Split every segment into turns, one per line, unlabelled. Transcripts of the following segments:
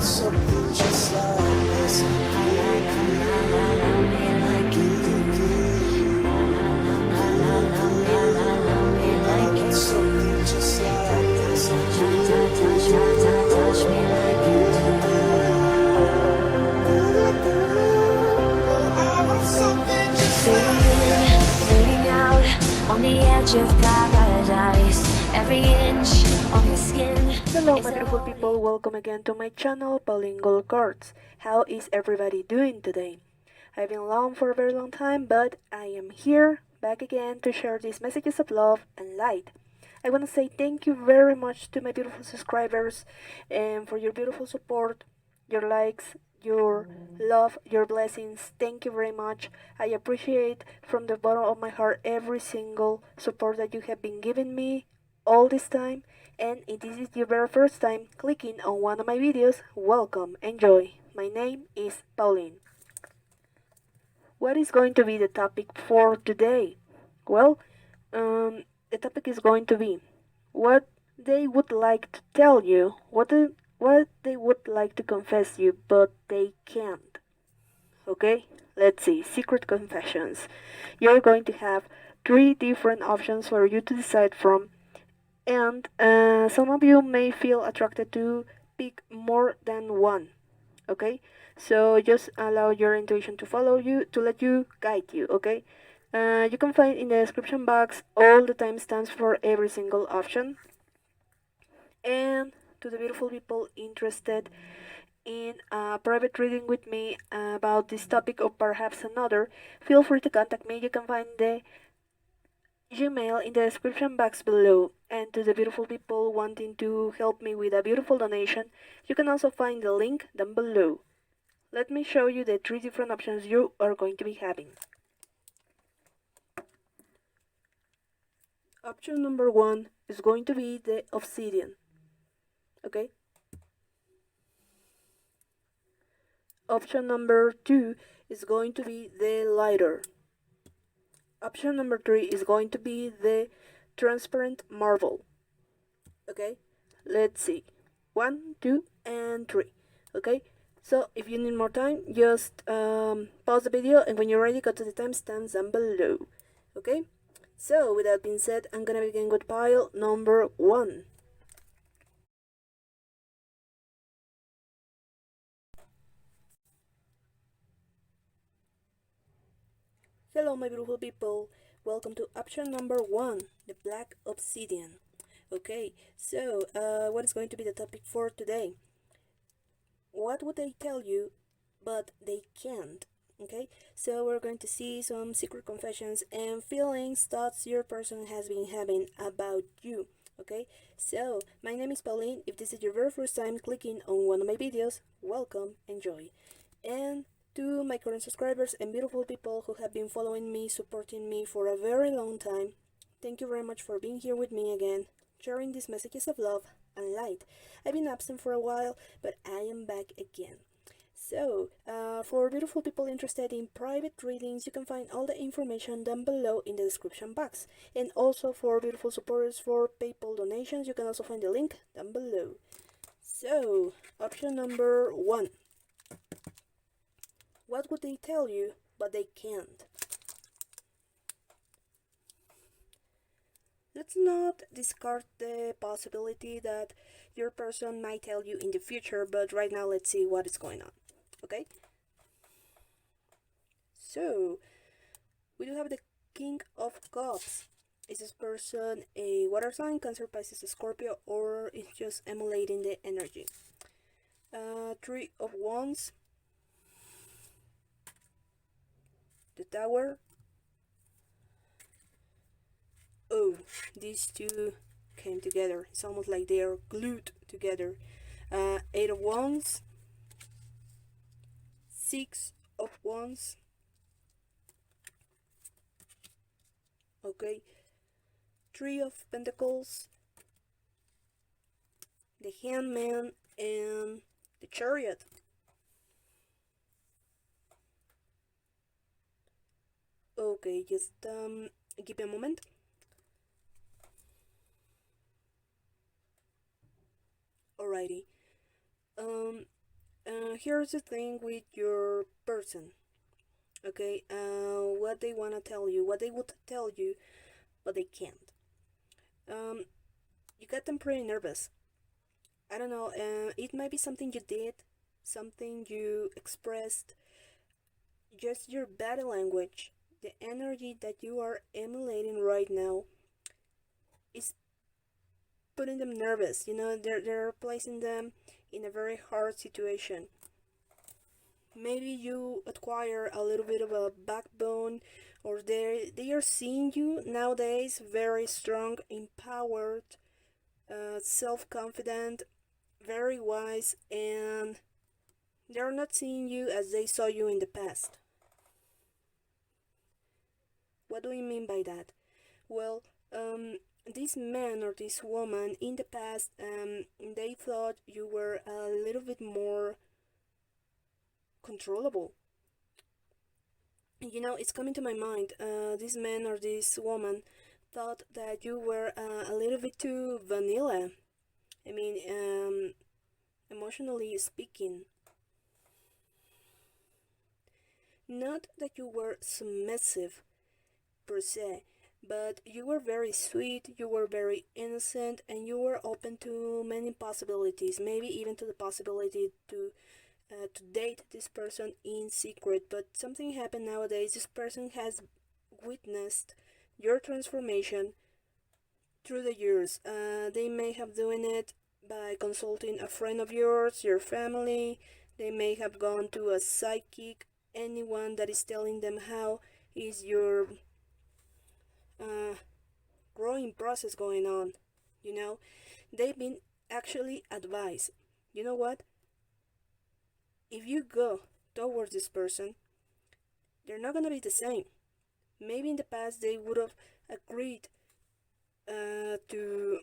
something just like this. Something just like this. Touch me like you do. I want something just like this.
Fading out on the edge of paradise. Every inch of your skin.
Hello my beautiful people, welcome again to my channel Pauline Gold Cards. How is everybody doing today? I've been long for a very long time, but I am here back again to share these messages of love and light. I want to say thank you very much to my beautiful subscribers and for your beautiful support, your likes, your love, your blessings. Thank you very much. I appreciate from the bottom of my heart every single support that you have been giving me all this time. And if this is your very first time clicking on one of my videos, welcome, enjoy. My name is Pauline. What is going to be the topic for today? Well, the topic is going to be what they would like to tell you, what they would like to confess you, but they can't. Okay, let's see. Secret confessions. You're going to have 3 different options for you to decide from, and some of you may feel attracted to pick more than one. Okay, so just allow your intuition to follow you, to let you guide you. Okay, you can find in the description box all the timestamps for every single option. And to the beautiful people interested in a private reading with me about this topic or perhaps another, feel free to contact me. You can find the Gmail in the description box below. And to the beautiful people wanting to help me with a beautiful donation, you can also find the link down below. Let me show you the 3 different options you are going to be having. Option number 1 is going to be the obsidian. Okay. Option number 2 is going to be the lighter. Option number 3 is going to be the transparent marble. Okay, let's see. 1, 2, and 3. Okay, so if you need more time, just pause the video, and when you're ready, go to the timestamps down below. Okay, so with that being said, I'm gonna begin with pile number 1. Hello my beautiful people, welcome to option number 1, the black obsidian. Okay, so what is going to be the topic for today? What would they tell you but they can't? Okay, so we're going to see some secret confessions and feelings, thoughts your person has been having about you. Okay, so my name is Pauline. If this is your very first time clicking on one of my videos, welcome, enjoy. And to my current subscribers and beautiful people who have been following me, supporting me for a very long time, thank you very much for being here with me again, sharing these messages of love and light. I've been absent for a while, but I am back again. So, for beautiful people interested in private readings, you can find all the information down below in the description box. And also for beautiful supporters for PayPal donations, you can also find the link down below. So, option number 1. What would they tell you, but they can't? Let's not discard the possibility that your person might tell you in the future, but right now let's see what is going on. Okay? So, we do have the King of Cups. Is this person a water sign, Cancer, Pisces, Scorpio, or is just emulating the energy? 3 of Wands. The Tower. Oh, these two came together. It's almost like they are glued together. 8 of Wands. 6 of Wands. Okay. 3 of Pentacles. The Hangman and the Chariot. Okay, just give me a moment. Alrighty. Here's the thing with your person. Okay, what they want to tell you, what they would tell you, but they can't. You got them pretty nervous. I don't know, it might be something you did, something you expressed, just your body language, the energy that you are emulating right now is putting them nervous. They're placing them in a very hard situation. Maybe you acquire a little bit of a backbone, or they are seeing you nowadays very strong, empowered, self-confident, very wise, and they're not seeing you as they saw you in the past. What do you mean by that? Well, this man or this woman in the past, they thought you were a little bit more controllable. It's coming to my mind. This man or this woman thought that you were a little bit too vanilla. I mean, emotionally speaking. Not that you were submissive per se, but you were very sweet, you were very innocent, and you were open to many possibilities, maybe even to the possibility to date this person in secret. But something happened nowadays. This person has witnessed your transformation through the years. They may have doing it by consulting a friend of yours, your family. They may have gone to a psychic, anyone that is telling them how is your growing process going on. They've been actually advised. You know what? If you go towards this person, they're not gonna be the same. Maybe in the past they would have agreed to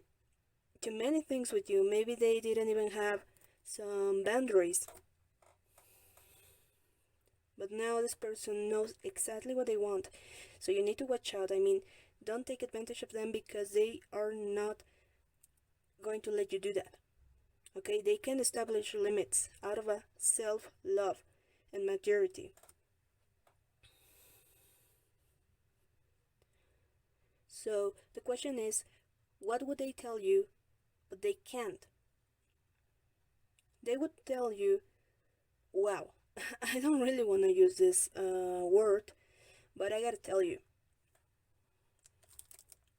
many things with you. Maybe they didn't even have some boundaries. But now this person knows exactly what they want. So you need to watch out. I mean, don't take advantage of them, because they are not going to let you do that. Okay, they can establish limits out of a self-love and maturity. So the question is, what would they tell you, but they can't? They would tell you, wow, I don't really want to use this word, but I gotta tell you.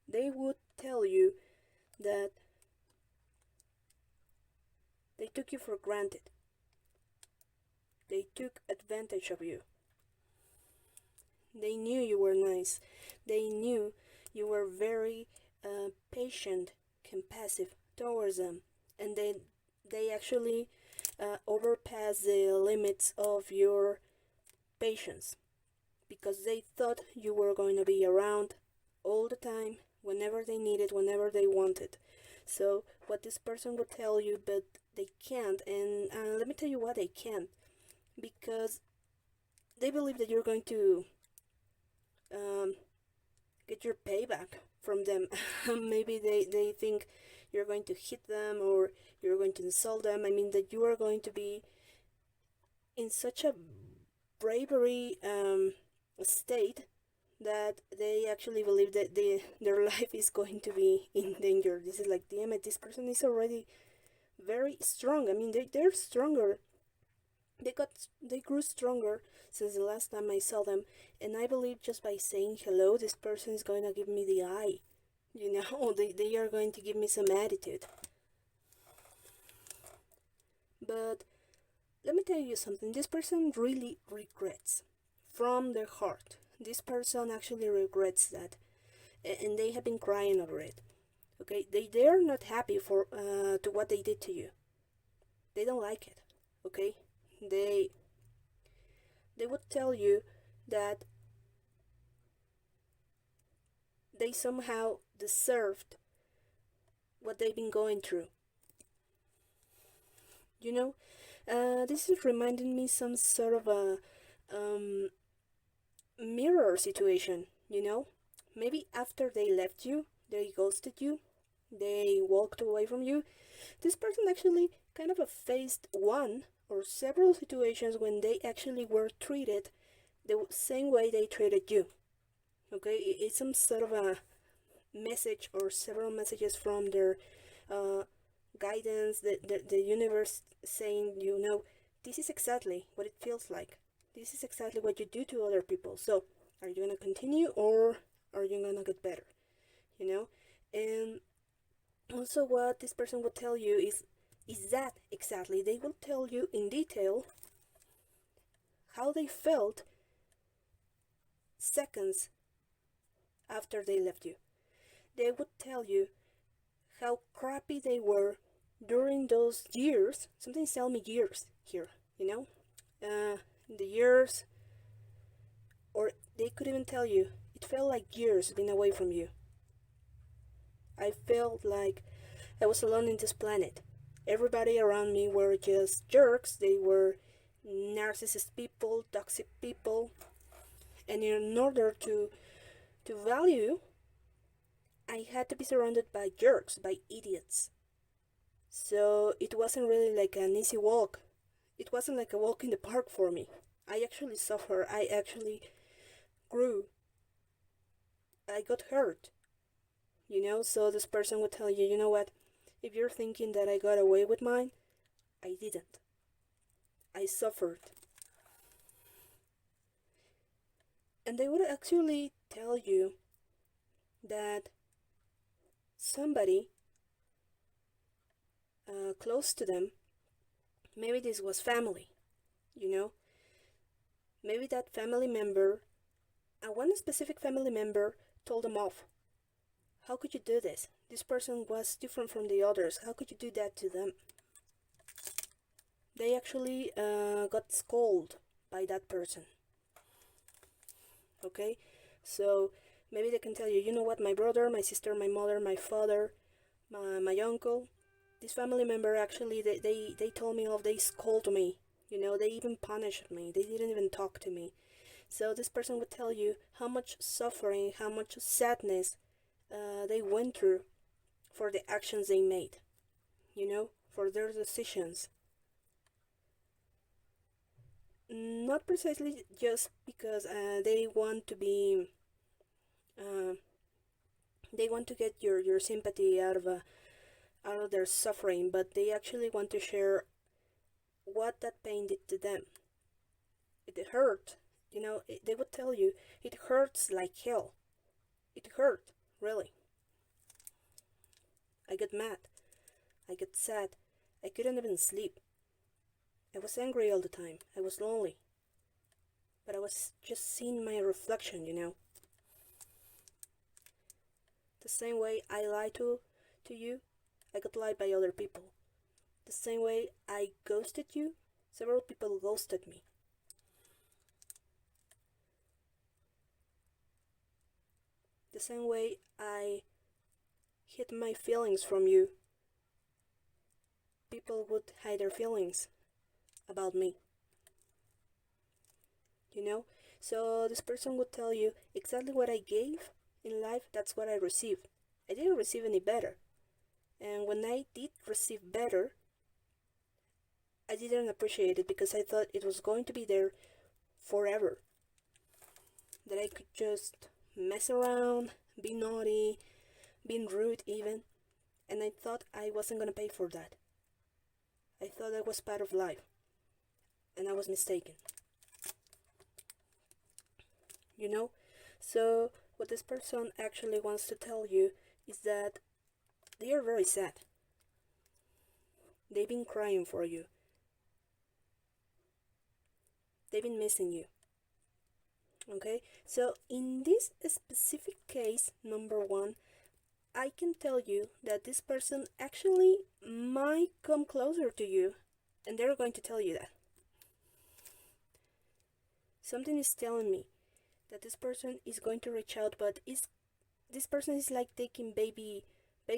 They would tell you that they took you for granted. They took advantage of you. They knew you were nice. They knew you were very patient, compassive towards them. And they actually overpassed the limits of your patience, because they thought you were going to be around all the time, whenever they needed, whenever they wanted. So what this person would tell you, but they can't. And let me tell you why they can't. Because they believe that you're going to get your payback from them. Maybe they think you're going to hit them, or you're going to insult them. I mean, that you are going to be in such a bravery state that they actually believe that their life is going to be in danger. This is like, damn it, this person is already very strong. I mean, they're stronger. They grew stronger since the last time I saw them, and I believe just by saying hello, this person is going to give me the eye. They are going to give me some attitude. But let me tell you something. This person really regrets from their heart. This person actually regrets that, and they have been crying over it. Okay, they are not happy for to what they did to you. They don't like it. Okay, they would tell you that they somehow deserved what they've been going through. This is reminding me some sort of a mirror situation. Maybe after they left you, they ghosted you, they walked away from you, this person actually kind of faced one or several situations when they actually were treated the same way they treated you. Okay, it's some sort of a message or several messages from their guidance, the universe saying, this is exactly what it feels like. This is exactly what you do to other people. So, are you gonna continue or are you gonna get better? And also what this person will tell you is that exactly they will tell you in detail how they felt seconds after they left you. They would tell you how crappy they were during those years. Sometimes tell me years here, the years, or they could even tell you it felt like years being away from you. I felt like I was alone in this planet. Everybody around me were just jerks. They were narcissist people, toxic people, and in order to value, I had to be surrounded by jerks, by idiots. So it wasn't really like an easy walk. It wasn't like a walk in the park for me. I actually suffered. I actually grew. I got hurt. So this person would tell you, you know what? If you're thinking that I got away with mine, I didn't. I suffered. And they would actually tell you that somebody close to them, maybe this was family, maybe that family member, one specific family member told them off. How could you do this? This person was different from the others. How could you do that to them? They actually got scolded by that person. Okay? So maybe they can tell you, you know what, my brother, my sister, my mother, my father, my uncle, this family member actually, they told me off, they scolded me. They even punished me. They didn't even talk to me. So this person would tell you how much suffering, how much sadness they went through for the actions they made, for their decisions. Not precisely just because they want to be, they want to get your sympathy out of their suffering, but they actually want to share what that pain did to them. It hurt, they would tell you, it hurts like hell. It hurt, really. I got mad. I got sad. I couldn't even sleep. I was angry all the time. I was lonely. But I was just seeing my reflection, The same way I lied to you, I got lied by other people. The same way I ghosted you, several people ghosted me. The same way I hid my feelings from you, people would hide their feelings about me. So this person would tell you exactly what I gave in life, that's what I received. I didn't receive any better. And when I did receive better, I didn't appreciate it because I thought it was going to be there forever. That I could just mess around, be naughty, being rude even, and I thought I wasn't gonna pay for that. I thought that was part of life, and I was mistaken. So what this person actually wants to tell you is that they are very sad. They've been crying for you. They've been missing you. Okay, so in this specific case, number one, I can tell you that this person actually might come closer to you, and they're going to tell you that. Something is telling me that this person is going to reach out, but this person is like taking baby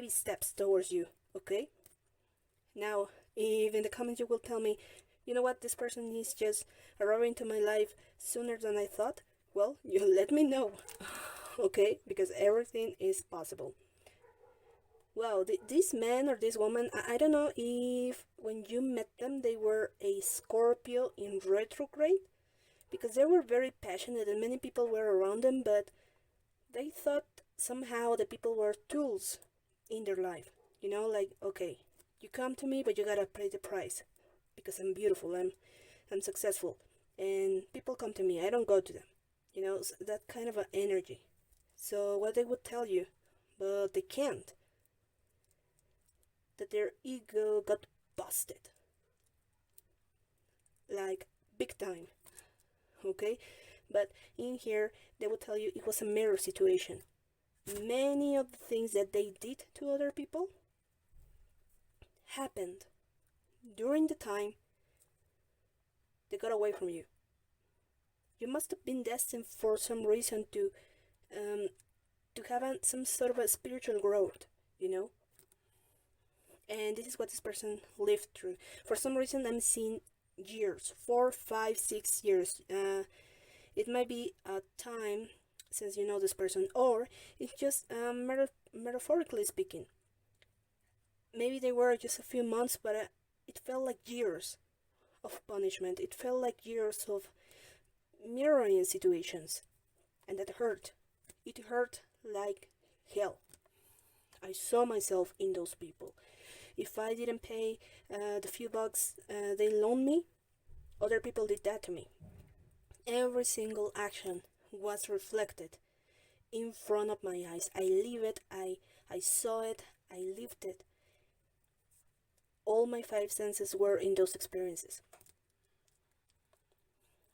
steps towards you, okay? Now, if in the comments you will tell me, you know what, this person is just arriving into my life sooner than I thought, well, you let me know, okay? Because everything is possible. Well, this man or this woman, I don't know if when you met them they were a Scorpio in retrograde, because they were very passionate and many people were around them, but they thought somehow the people were tools in their life. You know, like, okay, you come to me, but you gotta pay the price because I'm beautiful, I'm successful, and people come to me. I don't go to them. You know, that kind of an energy. So what they would tell you, but they can't. That their ego got busted, like big time. Okay, but in here they will tell you it was a mirror situation. Many of the things that they did to other people happened during the time they got away from you. You must have been destined for some reason um, to have some sort of a spiritual growth, you know. And this is what this person lived through. For some reason, I'm seeing years, 4, 5, 6 years. It might be a time since you know this person, or it's just metaphorically speaking. Maybe they were just a few months, but it felt like years of punishment. It felt like years of mirroring situations, and that hurt. It hurt like hell. I saw myself in those people. If I didn't pay the few bucks they loaned me, other people did that to me. Every single action was reflected in front of my eyes. I live it, I saw it, I lived it. All my 5 senses were in those experiences.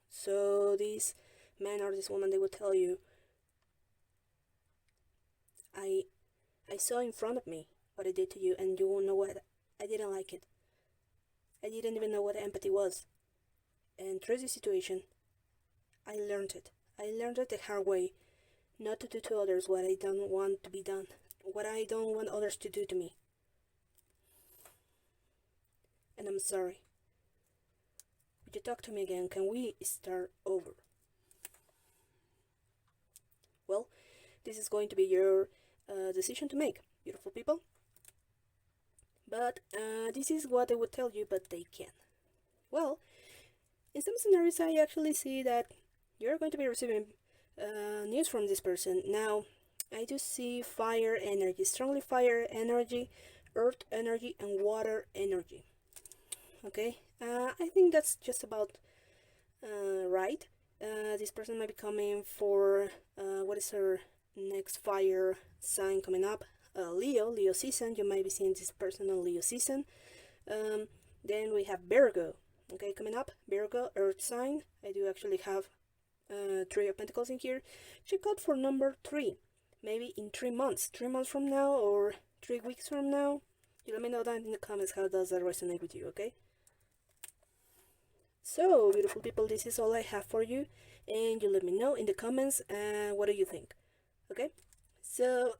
So this man or this woman, they would tell you, I saw in front of me what I did to you, and you won't know what. I didn't like it. I didn't even know what empathy was. And through this situation, I learned it. I learned it the hard way. Not to do to others what I don't want to be done. What I don't want others to do to me. And I'm sorry. Would you talk to me again? Can we start over? Well, this is going to be your decision to make, beautiful people. But this is what they would tell you, but they can't. Well, in some scenarios, I actually see that you're going to be receiving news from this person. Now, I do see fire energy, strongly fire energy, earth energy, and water energy. Okay, I think that's just about right. This person might be coming for what is her next fire sign coming up? Leo season. You might be seeing this person on Leo season. Then we have Virgo. Okay, coming up, Virgo, earth sign. I do actually have 3 of Pentacles in here. Check out for number 3. Maybe in 3 months. 3 months from now or 3 weeks from now. You let me know down in the comments how does that resonate with you, okay? So, beautiful people, this is all I have for you. And you let me know in the comments what do you think, okay? So,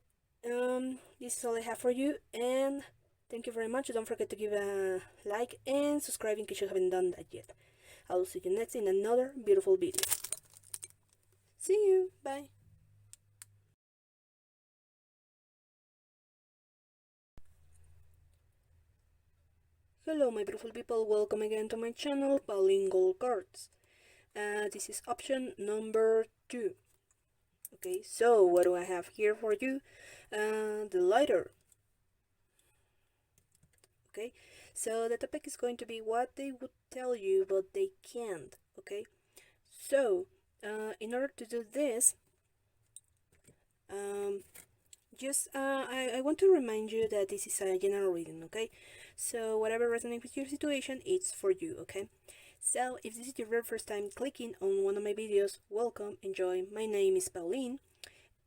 this is all I have for you. And thank you very much. Don't forget to give a like and subscribe in case you haven't done that yet. I will see you next in another beautiful video. See you. Bye. Hello my beautiful people, welcome again to my channel, Pauline Gold Cards. This is option number 2. Okay, so what do I have here for you? The lighter. Okay, so the topic is going to be what they would tell you but they can't. Okay, so in order to do this, I want to remind you that this is a general reading, okay? So whatever resonates with your situation, it's for you, okay? So if this is your very first time clicking on one of my videos, welcome, enjoy. My name is Pauline,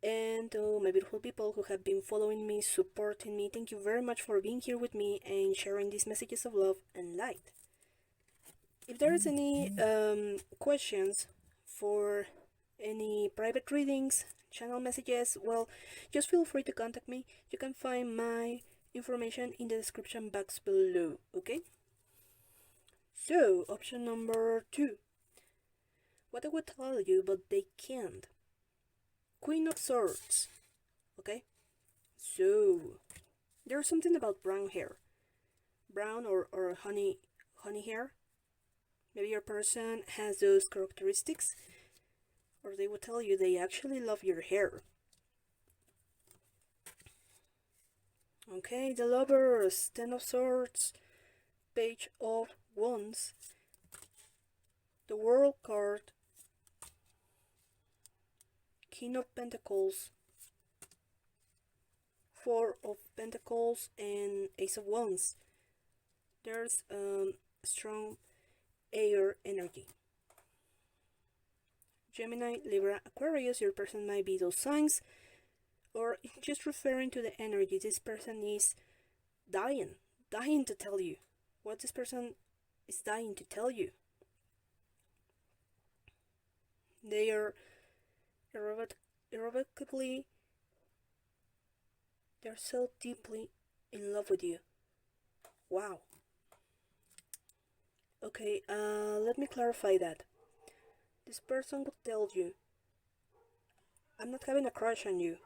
and to my beautiful people who have been following me, supporting me, thank you very much for being here with me and sharing these messages of love and light. If there is any questions for any private readings, channel messages, well, just feel free to contact me. You can find my information in the description box below, okay? So, option number 2. What I would tell you, but they can't. Queen of Swords, okay? So, There's something about brown hair. Brown or honey hair. Maybe your person has those characteristics, or they will tell you they actually love your hair. Okay, the Lovers, Ten of Swords, Page of Wands, the World card, King of Pentacles, Four of Pentacles, and Ace of Wands. There's strong air energy. Gemini, Libra, Aquarius, your person might be those signs, or just referring to the energy. This person is dying to tell you what this person is dying to tell you. They are irrevocably, they're so deeply in love with you. Wow. Okay, let me clarify that. This person will tell you, I'm not having a crush on you.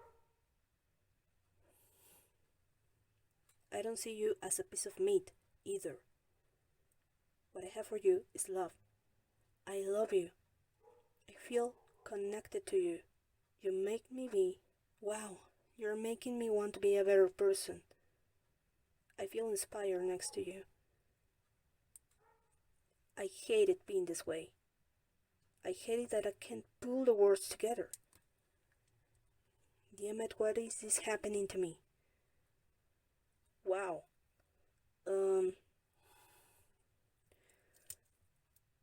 I don't see you as a piece of meat either. What I have for you is love. I love you. I feel connected to you. You make me be, wow, you're making me want to be a better person. I feel inspired next to you. I hate it being this way. I hate it that I can't pull the words together. Damn it, what is this happening to me? Wow.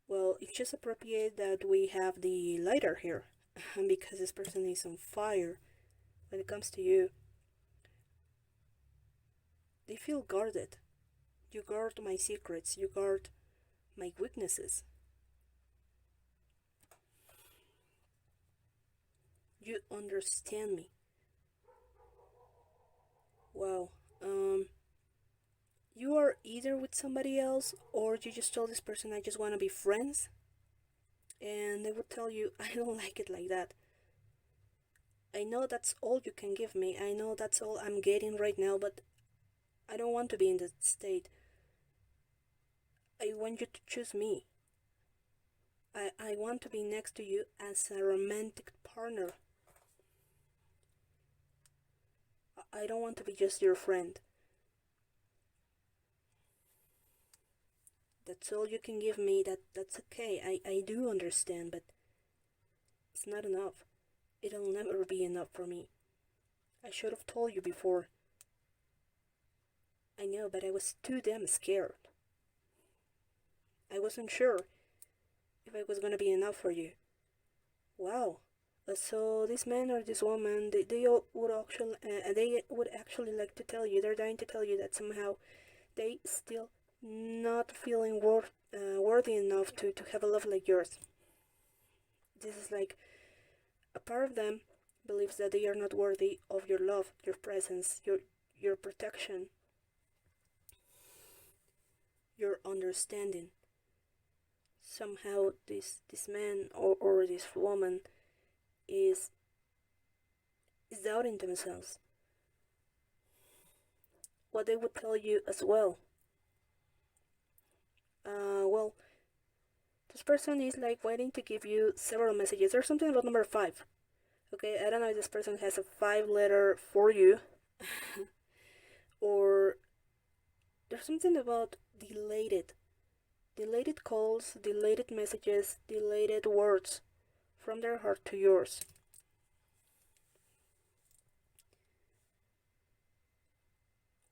Well, it's just appropriate that we have the lighter here, because this person is on fire when it comes to you. They feel guarded. You guard my secrets, you guard my weaknesses. You understand me. Wow. You are either with somebody else, or you just told this person, I just want to be friends, and they would tell you, I don't like it like that. I know that's all you can give me. I know that's all I'm getting right now, but I don't want to be in that state. I want you to choose me. I want to be next to you as a romantic partner. I don't want to be just your friend. That's all you can give me. That's okay. I do understand, but it's not enough. It'll never be enough for me. I should have told you before. I know, but I was too damn scared. I wasn't sure if I was gonna be enough for you. Wow. So this man or this woman, they would actually like to tell you, they're dying to tell you that somehow they still not feeling worthy enough to have a love like yours. This is like a part of them believes that they are not worthy of your love, your presence, your protection, your understanding. Somehow this man or this woman is doubting themselves. What they would tell you as well. Well, this person is like waiting to give you several messages. There's something about number 5. Okay, I don't know if this person has a 5-letter for you, or there's something about delayed calls, delayed messages, delayed words from their heart to yours.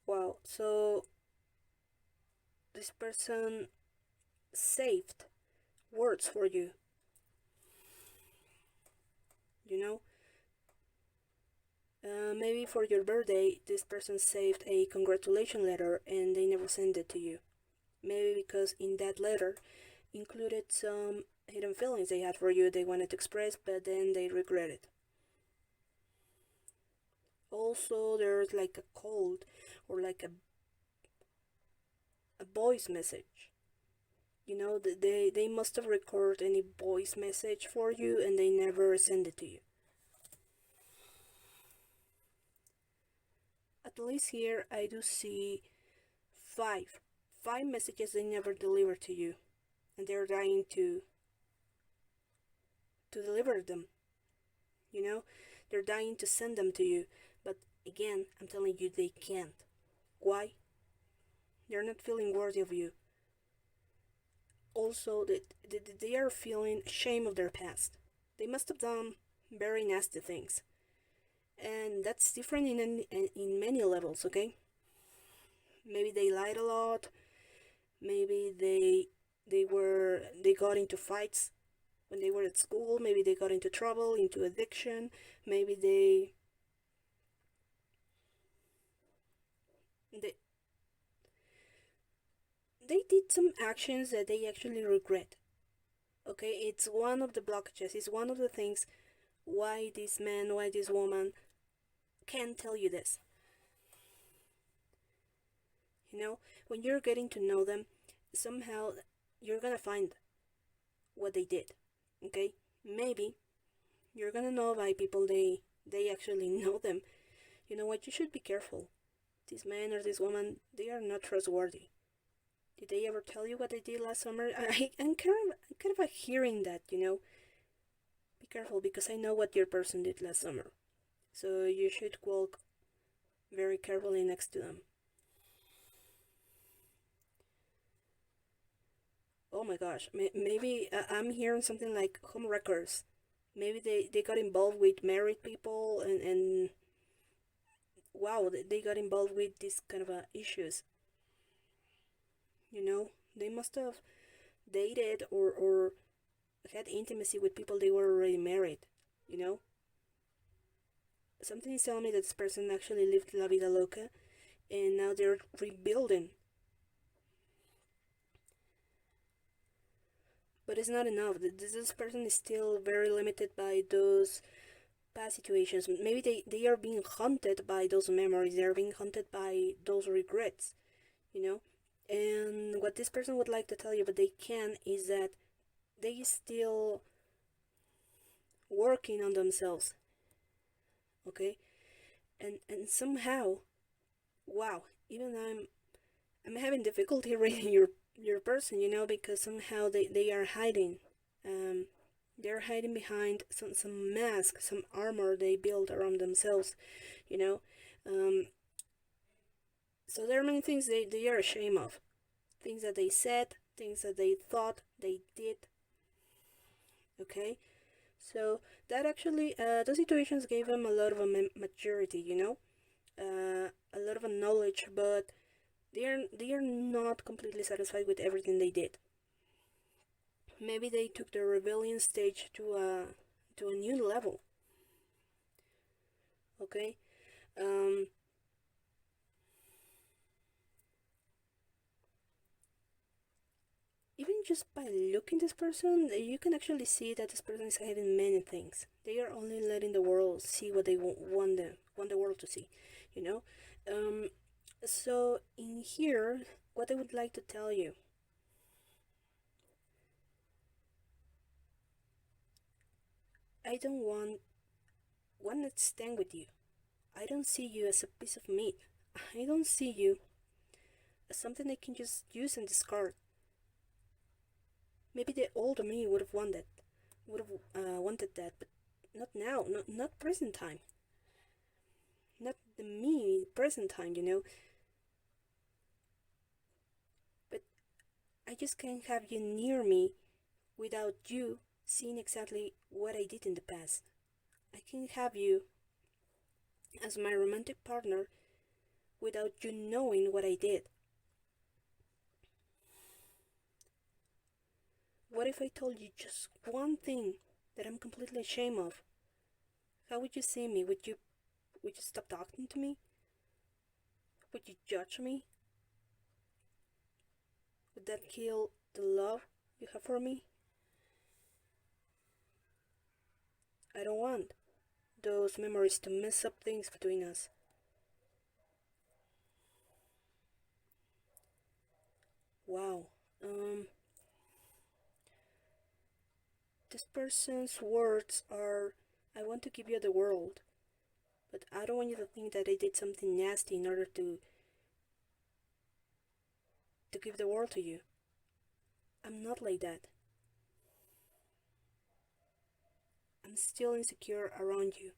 Wow, so this person saved words for you. You know? Maybe for your birthday, this person saved a congratulation letter and they never sent it to you. Maybe because in that letter included some hidden feelings they had for you they wanted to express, but then they regret it. Also, there's like a cold or like a voice message. You know, they must have recorded any voice message for you and they never send it to you. A at least here I do see five messages they never deliver to you, and they're trying to deliver them. You know, they're dying to send them to you, but again, I'm telling you, they can't. Why? They're not feeling worthy of you. Also, they are feeling shame of their past. They must have done very nasty things, and that's different in many levels. Okay, maybe they lied a lot. Maybe they got into fights when they were at school. Maybe they got into trouble, into addiction. Maybe they they did some actions that they actually regret. Okay, it's one of the blockages. It's one of the things why this man, why this woman can't tell you this. You know, when you're getting to know them, somehow you're gonna find what they did. Okay, maybe you're gonna know by people they actually know them. You know what? You should be careful. This man or this woman, they are not trustworthy. Did they ever tell you what they did last summer? I'm kind of hearing that. You know, be careful because I know what your person did last summer. So you should walk very carefully next to them. Oh my gosh, maybe I'm hearing something like home records. Maybe they got involved with married people, and wow, they got involved with this kind of issues. You know, they must have dated or had intimacy with people they were already married. You know, something is telling me that this person actually lived la vida loca, and now they're rebuilding. But it's not enough. This person is still very limited by those past situations. Maybe they are being haunted by those memories. They are being haunted by those regrets, you know. And what this person would like to tell you, but they can, is that they still working on themselves. Okay, and somehow, wow, even I'm having difficulty reading your person, you know, because somehow they are hiding. Um, they're hiding behind some mask, some armor they built around themselves, you know. Um, so there are many things they are ashamed of. Things that they said, things that they thought they did. Okay? So that actually, those situations gave them a lot of maturity, you know, a lot of knowledge, but they are not completely satisfied with everything they did. Maybe they took the rebellion stage to a new level. Okay, um, even just by looking this person, you can actually see that this person is hiding many things. They are only letting the world see what they want the world to see, you know. Um, so in here, what I would like to tell you, I don't want one night stand with you. I don't see you as a piece of meat. I don't see you as something I can just use and discard. Maybe the older me would have wanted that, but not now, not present time, not the me present time, you know. But I just can't have you near me without you seeing exactly what I did in the past. I can't have you as my romantic partner without you knowing what I did. What if I told you just one thing that I'm completely ashamed of? How would you see me? Would you stop talking to me? Would you judge me? Would that kill the love you have for me? I don't want those memories to mess up things between us. Wow. This person's words are, I want to give you the world, but I don't want you to think that I did something nasty in order to give the world to you. I'm not like that. I'm still insecure around you.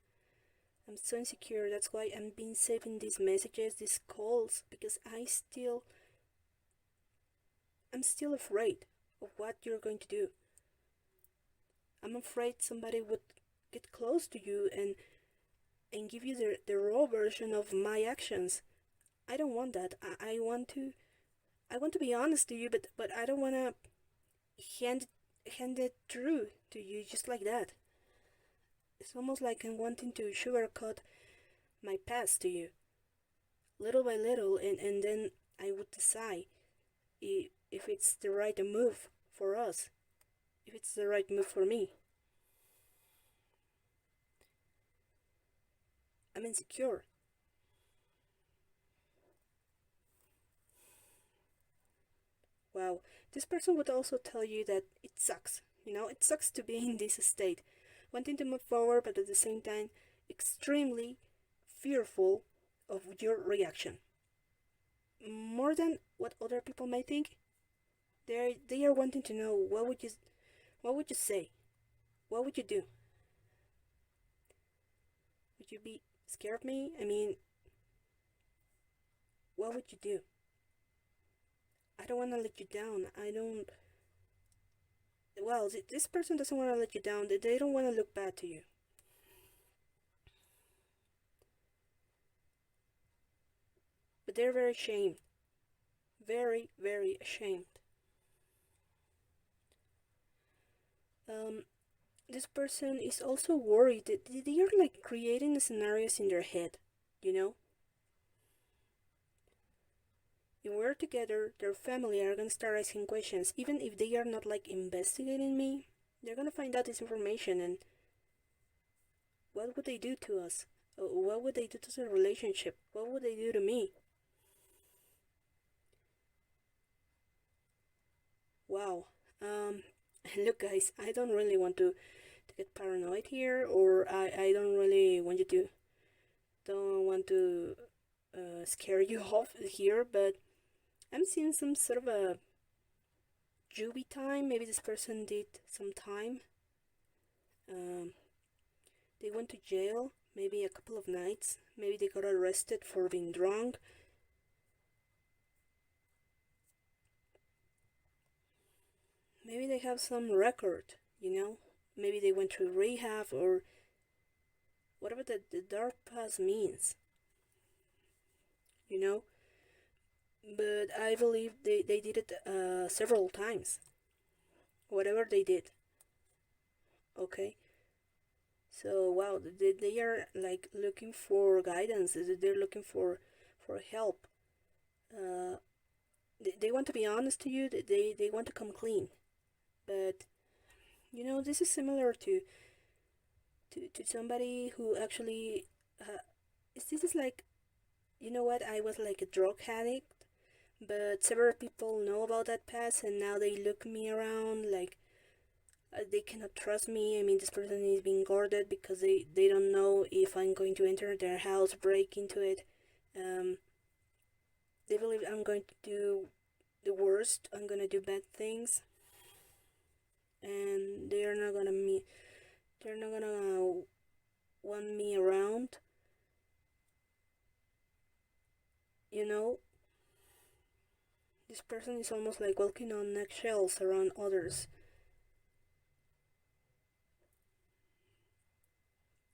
I'm so insecure. That's why I'm been saving these messages, these calls, because I'm still afraid of what you're going to do. I'm afraid somebody would get close to you and give you the raw version of my actions. I don't want that. I want to be honest to you, but I don't want to hand it through to you just like that. It's almost like I'm wanting to sugarcoat my past to you, little by little, and then I would decide if it's the right move for us, if it's the right move for me. I'm insecure. Wow, this person would also tell you that it sucks. It sucks to be in this state, wanting to move forward, but at the same time, extremely fearful of your reaction. More than what other people may think, they are wanting to know what would you say? What would you do? Would you be scared of me? I mean, what would you do? I don't want to let you down. I don't. Well, this person doesn't want to let you down. They don't want to look bad to you. But they're very ashamed. Very, very ashamed. This person is also worried that they are like creating the scenarios in their head, you know? If we're together, their family are gonna start asking questions. Even if they are not like investigating me, they're gonna find out this information, and what would they do to us? What would they do to the relationship? What would they do to me? Wow. Look guys, I don't really want to get paranoid here, or I don't really want you to don't want to scare you off here, but I'm seeing some sort of a juvie time. Maybe this person did some time. They went to jail maybe a couple of nights. Maybe they got arrested for being drunk. Maybe they have some record. Maybe they went to rehab or whatever the dark past means. you know but I believe they did it several times, whatever they did. Okay, so wow, they are like looking for guidance. They're looking for help. uh, they want to be honest to you. They want to come clean, but this is similar to somebody who actually this is like, what, I was like a drug addict, but several people know about that past, and now they look me around like they cannot trust me. I mean, this person is being guarded because they don't know if I'm going to enter their house, break into it. um, they believe I'm going to do the worst. I'm gonna do bad things, and they're not gonna want me around. you know this person is almost like walking on eggshells around others.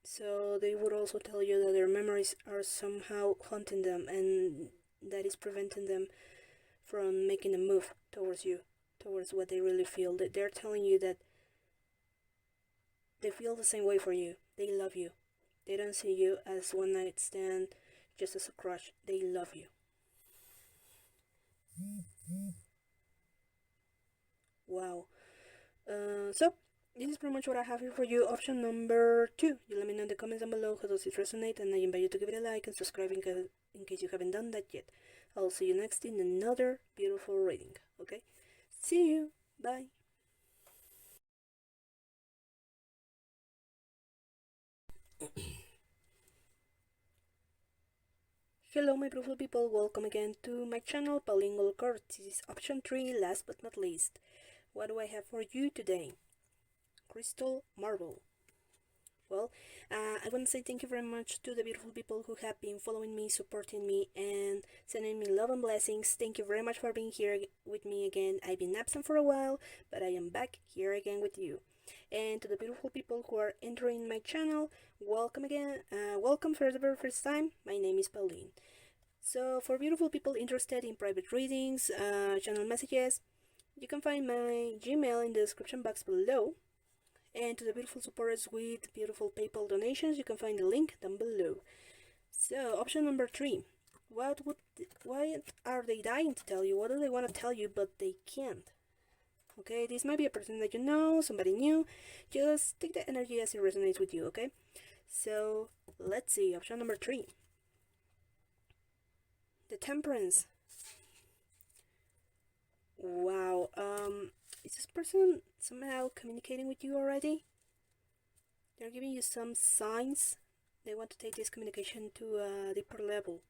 So they would also tell you that their memories are somehow haunting them, and that is preventing them from making a move towards you, towards what they really feel. That they're telling you that they feel the same way for you. They love you. They don't see you as one night stand, just as a crush. They love you. Wow. So this is pretty much what I have here for you. Option number 2. You let me know in the comments down below how does it resonate, and I invite you to give it a like and subscribe in case you haven't done that yet. I'll see you next in another beautiful reading. Okay? See you. Bye. Hello my beautiful people, welcome again to my channel Pauline Cards. This is option 3, last but not least. What do I have for you today? Crystal Marble. Well, I want to say thank you very much to the beautiful people who have been following me, supporting me, and sending me love and blessings. Thank you very much for being here with me again. I've been absent for a while, but I am back here again with you. And to the beautiful people who are entering my channel, welcome again. Welcome for the very first time. My name is Pauline. So for beautiful people interested in private readings, channel messages, you can find my Gmail in the description box below. And to the beautiful supporters with beautiful PayPal donations, you can find the link down below. So option number 3. What are they dying to tell you? What do they want to tell you but they can't? Okay, this might be a person that you know, somebody new. Just take the energy as it resonates with you, okay? So let's see, option number 3. The Temperance. Wow, is this person somehow communicating with you already? They're giving you some signs. They want to take this communication to a deeper level.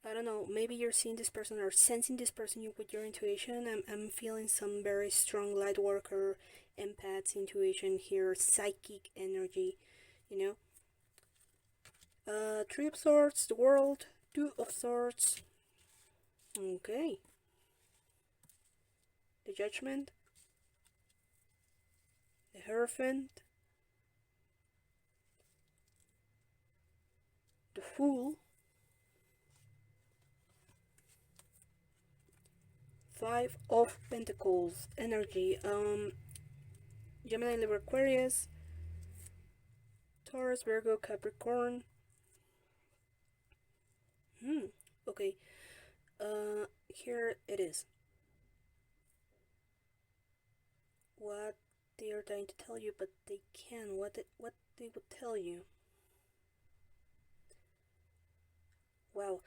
I don't know, maybe you're seeing this person or sensing this person with your intuition. I'm feeling some very strong light worker, empath's intuition here, psychic energy, you know. 3 of Swords, the World, 2 of Swords. Okay. The Judgment, the Hierophant, the Fool, 5 of Pentacles energy. Gemini, Libra, Aquarius, Taurus, Virgo, Capricorn. Okay. Here it is. What they are trying to tell you, but they can. What they would tell you. Wow.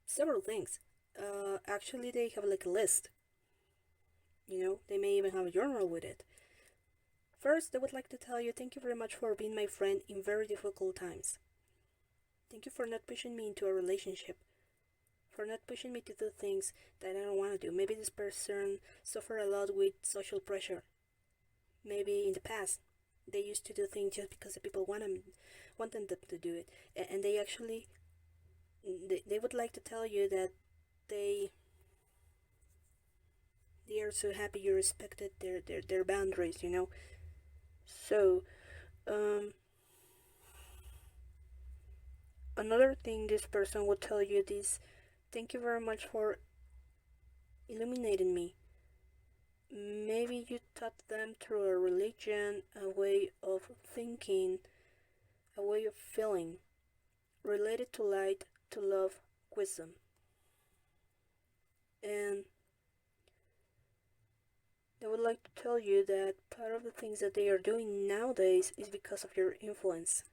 Several things. Actually, they have like a list. You know, they may even have a journal with it. First, I would like to tell you thank you very much for being my friend in very difficult times. Thank you for not pushing me into a relationship. For not pushing me to do things that I don't want to do. Maybe this person suffered a lot with social pressure. Maybe in the past, they used to do things just because the people wanted them to do it. And they actually, they would like to tell you that they are so happy you respected their boundaries, you know. So, another thing this person would tell you is, thank you very much for illuminating me. Maybe you taught them through a religion, a way of thinking, a way of feeling, related to light, to love, wisdom. And they would like to tell you that part of the things that they are doing nowadays is because of your influence.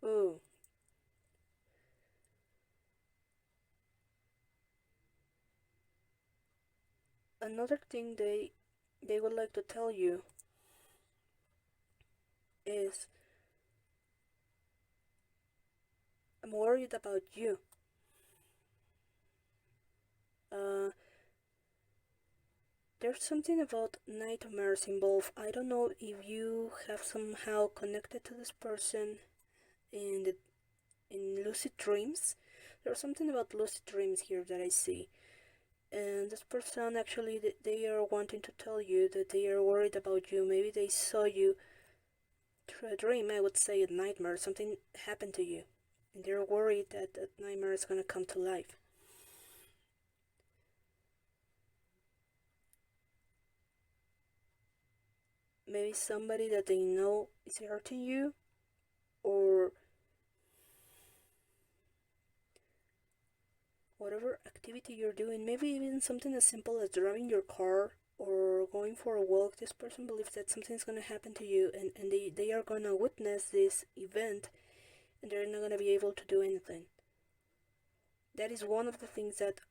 Oh. Another thing they would like to tell you is, I'm worried about you. There's something about nightmares involved. I don't know if you have somehow connected to this person in lucid dreams. There's something about lucid dreams here that I see. And this person actually, they are wanting to tell you that they are worried about you. Maybe they saw you through a dream, I would say a nightmare. Something happened to you. And they're worried that that nightmare is going to come to life. Maybe somebody that they know is hurting you, or whatever activity you're doing, maybe even something as simple as driving your car or going for a walk. This person believes that something's going to happen to you, and they are going to witness this event, and they're not going to be able to do anything. That is one of the things that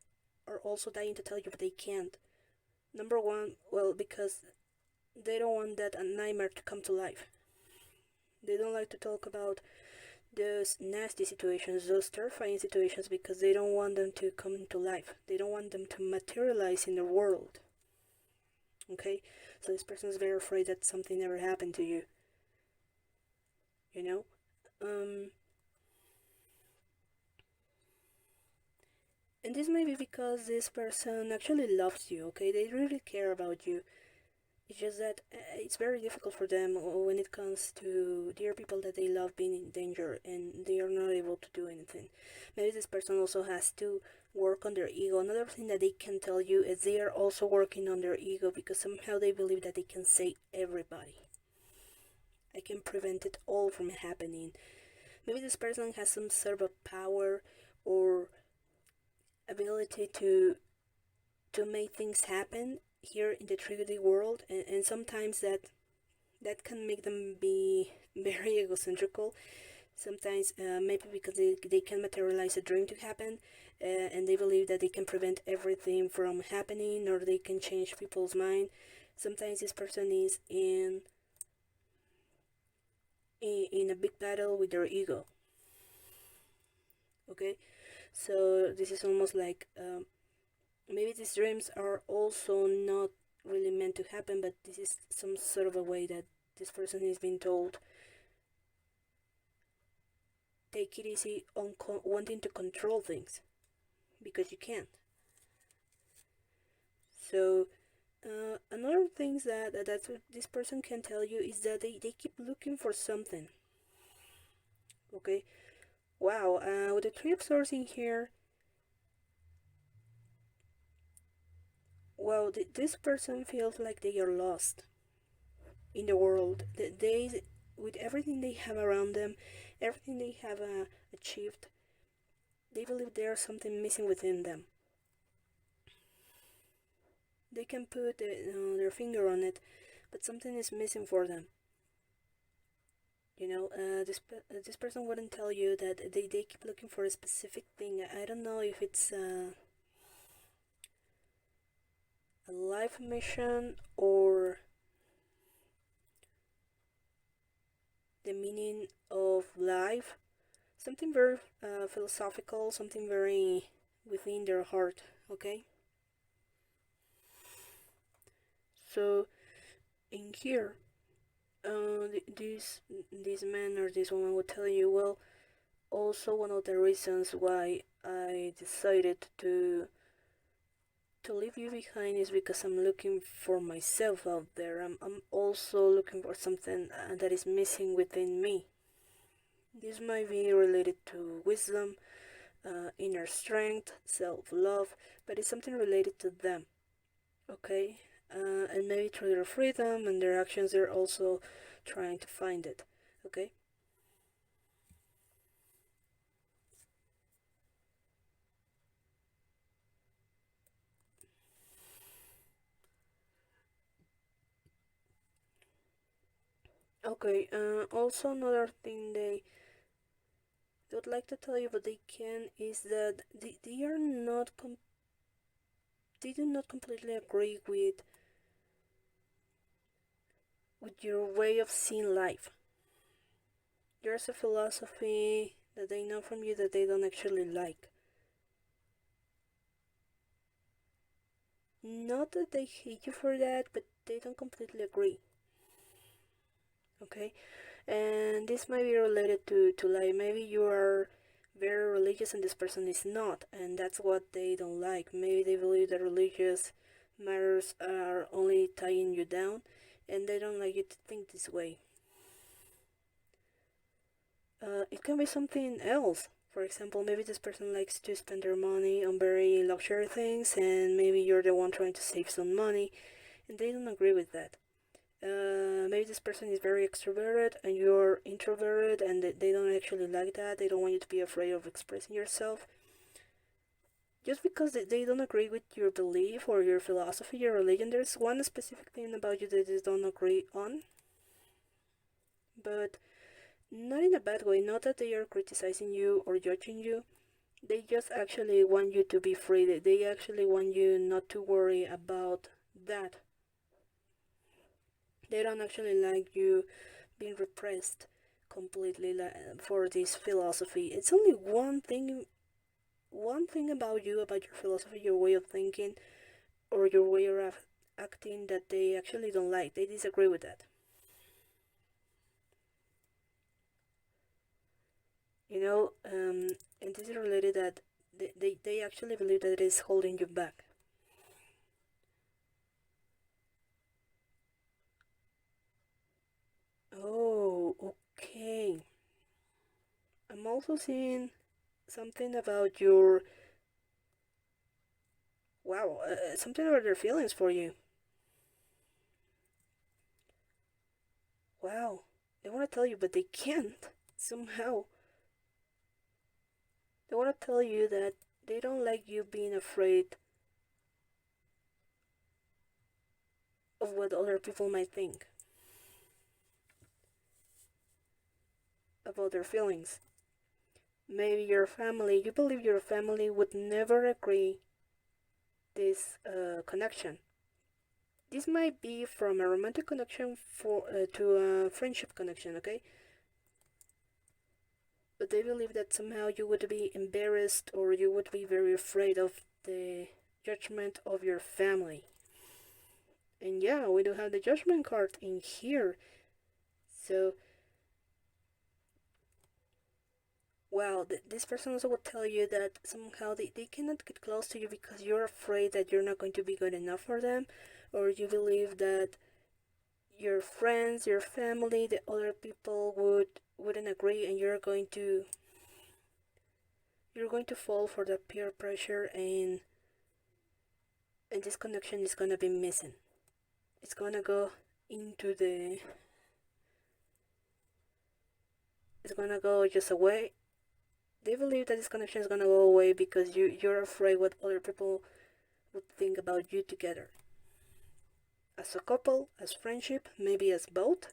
are also dying to tell you, but they can't. Number one, well, because they don't want that a nightmare to come to life. They don't like to talk about those nasty situations, those terrifying situations, because they don't want them to come into life. They don't want them to materialize in the world. Okay? So this person is very afraid that something ever happened to you. You know? And this may be because this person actually loves you, okay? They really care about you. It's just that it's very difficult for them when it comes to dear people that they love being in danger and they are not able to do anything. Maybe this person also has to work on their ego. Another thing that they can tell you is they are also working on their ego because somehow they believe that they can save everybody. I can prevent it all from happening. Maybe this person has some sort of power or ability to make things happen here in the 3D world, and sometimes that can make them be very egocentrical. Sometimes maybe because they can materialize a dream to happen, and they believe that they can prevent everything from happening, or they can change people's mind. Sometimes this person is in a big battle with their ego. Okay, so this is almost like maybe these dreams are also not really meant to happen, but this is some sort of a way that this person is being told, take it easy on wanting to control things, because you can't. So another thing that this person can tell you is that they keep looking for something. Okay, wow, with the Three of Swords in here, well, this person feels like they are lost in the world. They, with everything they have around them, everything they have achieved, they believe there's something missing within them. They can put their finger on it, but something is missing for them. You know, this person wouldn't tell you that they keep looking for a specific thing. I don't know if it's a life mission or the meaning of life. Something very philosophical, something very within their heart, okay? So, in here, this man or this woman will tell you, well, also one of the reasons why I decided to leave you behind is because I'm looking for myself out there. I'm also looking for something that is missing within me. This might be related to wisdom, inner strength, self-love, but it's something related to them, okay? And maybe through their freedom and their actions, they're also trying to find it, okay? Okay, also another thing they would like to tell you, but they can, is that they are not they do not completely agree with your way of seeing life. There's a philosophy that they know from you that they don't actually like. Not that they hate you for that, but they don't completely agree. Okay, and this might be related to life. Maybe you are very religious and this person is not, and that's what they don't like. Maybe they believe that religious matters are only tying you down, and they don't like you to think this way. It can be something else. For example, maybe this person likes to spend their money on very luxury things, and maybe you're the one trying to save some money, and they don't agree with that. Maybe this person is very extroverted and you're introverted, and they don't actually like that. They don't want you to be afraid of expressing yourself. Just because they don't agree with your belief or your philosophy, your religion, there's one specific thing about you that they don't agree on. But not in a bad way, not that they are criticizing you or judging you. They just actually want you to be free. They actually want you not to worry about that. They don't actually like you being repressed completely for this philosophy. It's only one thing about you, about your philosophy, your way of thinking, or your way of acting that they actually don't like. They disagree with that. And this is related that they actually believe that it is holding you back. Oh, okay. I'm also seeing something about your, wow, something about their feelings for you. Wow, they want to tell you, but they can't. Somehow, they want to tell you that they don't like you being afraid of what other people might think about their feelings. Maybe your family, you believe your family would never agree this connection. This might be from a romantic connection to a friendship connection, okay? But they believe that somehow you would be embarrassed or you would be very afraid of the judgment of your family. And yeah, we do have the judgment card in here. So, well, this person also would tell you that somehow they cannot get close to you because you're afraid that you're not going to be good enough for them, or you believe that your friends, your family, the other people wouldn't agree, and you're going to fall for the peer pressure, and this connection is gonna be missing. It's gonna go into the it's gonna go just away. They believe that this connection is gonna go away because you're afraid what other people would think about you together. As a couple, as friendship, maybe as both,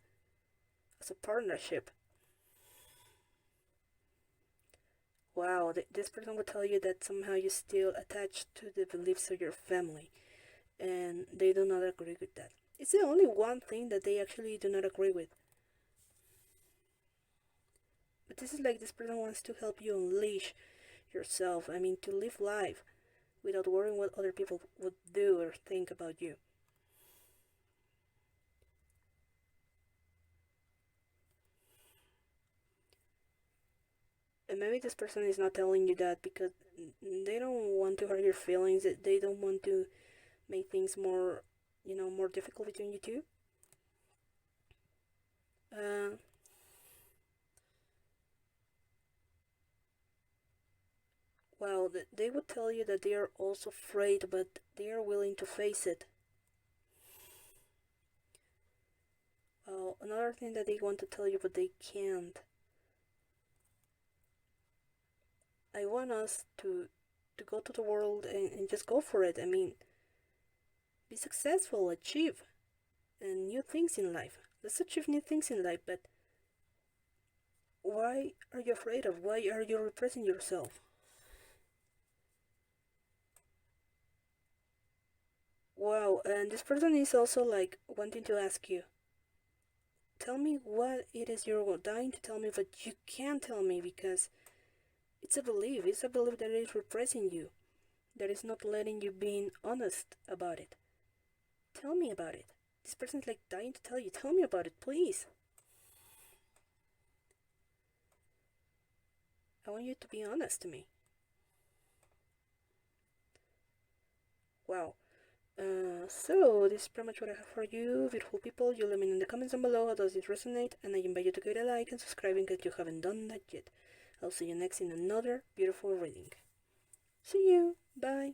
as a partnership. Wow, this person will tell you that somehow you're still attached to the beliefs of your family, and they do not agree with that. It's the only one thing that they actually do not agree with. But this is like this person wants to help you unleash yourself. I mean, to live life without worrying what other people would do or think about you. And maybe this person is not telling you that because they don't want to hurt your feelings. They don't want to make things more, more difficult between you two. Uh, well, they would tell you that they are also afraid, but they are willing to face it. Well, another thing that they want to tell you, but they can't. I want us to go to the world and just go for it. I mean, be successful, achieve new things in life. Let's achieve new things in life, but why are you afraid of? Why are you repressing yourself? Wow, and this person is also like wanting to ask you, tell me what it is you're dying to tell me, but you can't tell me because it's a belief. It's a belief that is repressing you, that is not letting you being honest about it. Tell me about it. This person's like dying to tell you. Tell me about it, please. I want you to be honest to me. Wow. So this is pretty much what I have for you, beautiful people. You let me know in the comments down below how does it resonate, and I invite you to give it a like and subscribe in case you haven't done that yet. I'll see you next in another beautiful reading. See you. Bye.